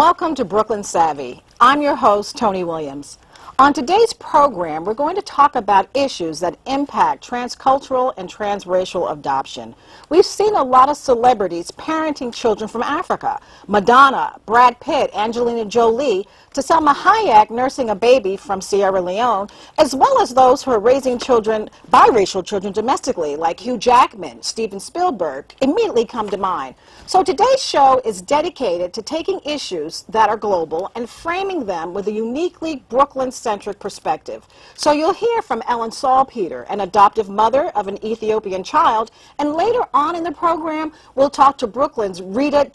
Welcome to Brooklyn Savvy. I'm your host, Tony Williams. On today's program, we're going to talk about issues that impact transcultural and transracial adoption. We've seen a lot of celebrities parenting children from Africa. Madonna, Brad Pitt, Angelina Jolie, to Salma Hayek nursing a baby from Sierra Leone, as well as those who are raising children, biracial children domestically, like Hugh Jackman, Steven Spielberg, immediately come to mind. So today's show is dedicated to taking issues that are global and framing them with a uniquely Brooklyn-centric perspective. So you'll hear from Ellen Salpeter, an adoptive mother of an Ethiopian child, and later on in the program, we'll talk to Brooklyn's Rita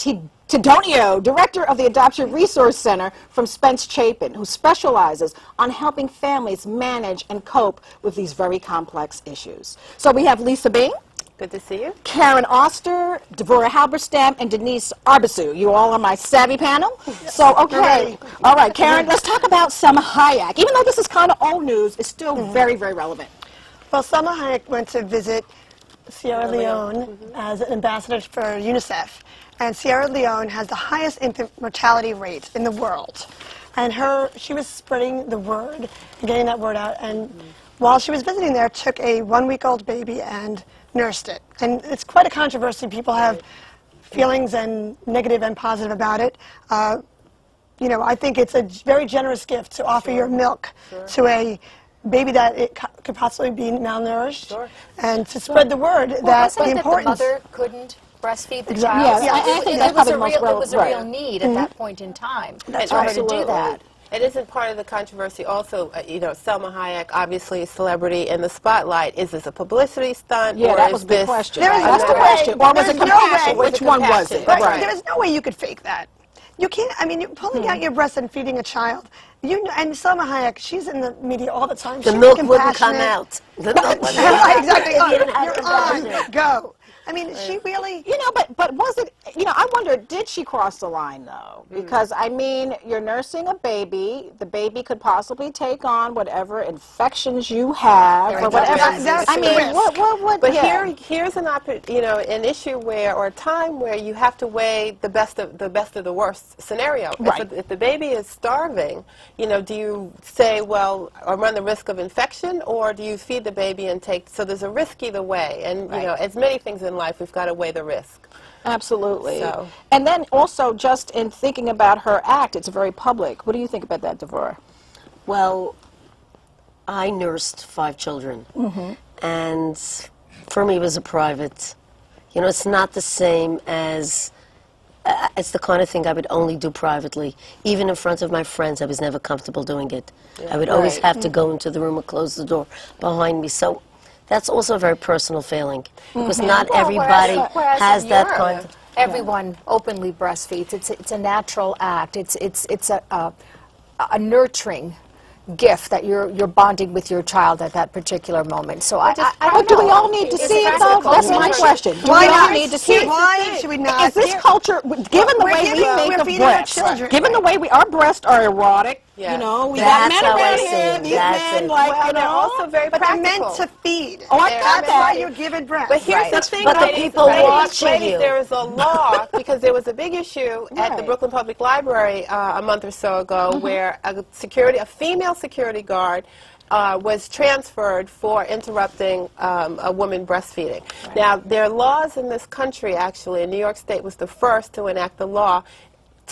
Tidonio, director of the Adoption Resource Center from Spence Chapin, who specializes on helping families manage and cope with these very complex issues. So we have Lisa Bing. Good to see you. Karen Oster, Devorah Halberstam, and Denise Arbisu. You all on my Savvy panel? Yes. So, okay. All right, Karen, let's talk about Salma Hayek. Even though this is kind of old news, it's still very, very relevant. Well, Salma Hayek went to visit Sierra Leone as an ambassador for UNICEF. And Sierra Leone has the highest infant mortality rate in the world. And she was spreading the word and getting that word out. And while she was visiting there, took a one-week-old baby and nursed it. And it's quite a controversy. People have feelings and negative and positive about it. You know, I think it's a very generous gift to offer your milk to a baby that it could possibly be malnourished, and to spread the word that the importance. That the mother couldn't breastfeed the Exactly. child. Yes, I think that's probably the most relevant. It was a real need at that point in time for her to do that. It isn't part of the controversy also, you know, Salma Hayek, obviously a celebrity in the spotlight. Is this a publicity stunt? Yeah, or that is was the this question. That's the question. Or was it compassion? Which one was it? Right. There is no way you could fake that. You can't, I mean, you're pulling out your breast and feeding a child. You know, and Salma Hayek, she's in the media all the time. The milk wouldn't come out. The milk wouldn't come out. Exactly. You're on. Go. I mean, she really... You know, but was it, you know, I wonder, did she cross the line, though? Because, I mean, you're nursing a baby. The baby could possibly take on whatever infections you have or whatever. I mean, what But here's an issue where, or a time where you have to weigh the best of the worst scenario. Right. If the baby is starving, you know, do you say, well, or run the risk of infection, or do you feed the baby and take, so there's a risk either way. And, you know, as many things in life, we've got to weigh the risk. Absolutely. So. And then also, just in thinking about her act, it's very public. What do you think about that, Devorah? Well, I nursed 5 children, and for me it was a private. You know, it's not the same as, it's the kind of thing I would only do privately. Even in front of my friends, I was never comfortable doing it. I would always have to go into the room and close the door behind me. So that's also a very personal feeling, because not everybody has that kind of... Everyone openly breastfeeds. It's a natural act. It's a nurturing gift that you're bonding with your child at that particular moment. So I don't do know. we all need to see it, though? That's my question. Do we all need to see it? Why should we not? Is this culture, given the way we think of breasts, given the way our breasts are erotic, you know, we got men around here, these men, like, you know, also very but practical. they're meant to feed. Oh, I got That's why that. you're given breast. But here's the thing, But the people watching you. There is a law, because there was a big issue at the Brooklyn Public Library a month or so ago where a female security guard was transferred for interrupting a woman breastfeeding. Now, there are laws in this country, actually, and New York State was the first to enact the law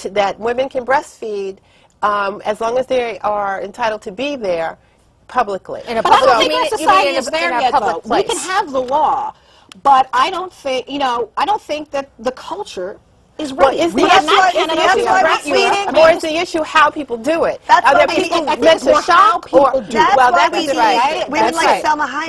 that women can breastfeed as long as they are entitled to be there publicly. But I don't think our society is there yet, though. We can have the law, but I don't think, you know, I don't think that the culture is ready. Well, is the breastfeeding, or is the issue how people do it? Are there people meant to shop? Well, that's right. Women like Salma Hayek.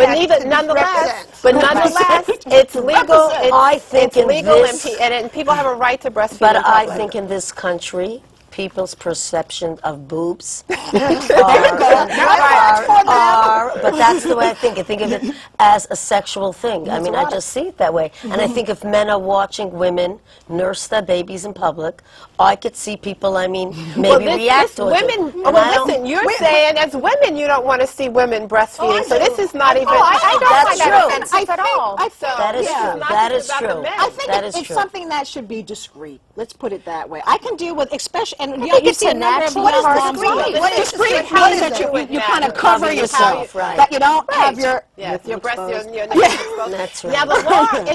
But nonetheless, it's legal. I think it's legal, and people have a right to breastfeed. But I think in this country, people's perception of boobs are But that's the way I think. I think of it as a sexual thing. I mean, I just see it that way. And I think if men are watching women nurse their babies in public, I could see people, I mean, maybe react to it. Women, well, listen, you're saying as women you don't want to see women breastfeeding, so this is not even... I don't That's find that true. offensive at all. That is true. That is true. I think That is it's true. something that should be discreet. Let's put it that way. I can deal with, especially, and think you it's see a a number of natural young moms. discreet? What is Discreet discreet? How means is that it you now? kind of cover Cover yourself, right. that you don't have your... Yes, your breast, your exposed. nipple exposed. That's right. Now, the law,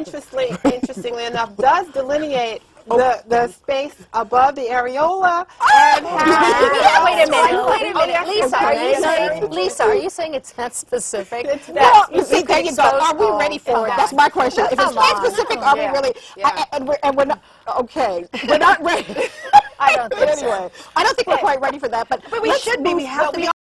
interestingly enough, does delineate the space above the areola. And Wait a minute. Oh, yes, Lisa, are you saying it's that specific? It's that Well, you see, there you go. exposed. Are we ready for it? That's my question. If it's Come that on. specific, are we Yeah. really? Yeah. And we're not. Okay, we're not ready. I don't think so. Anyway, I don't think we're quite ready for that. But we should be. We have to be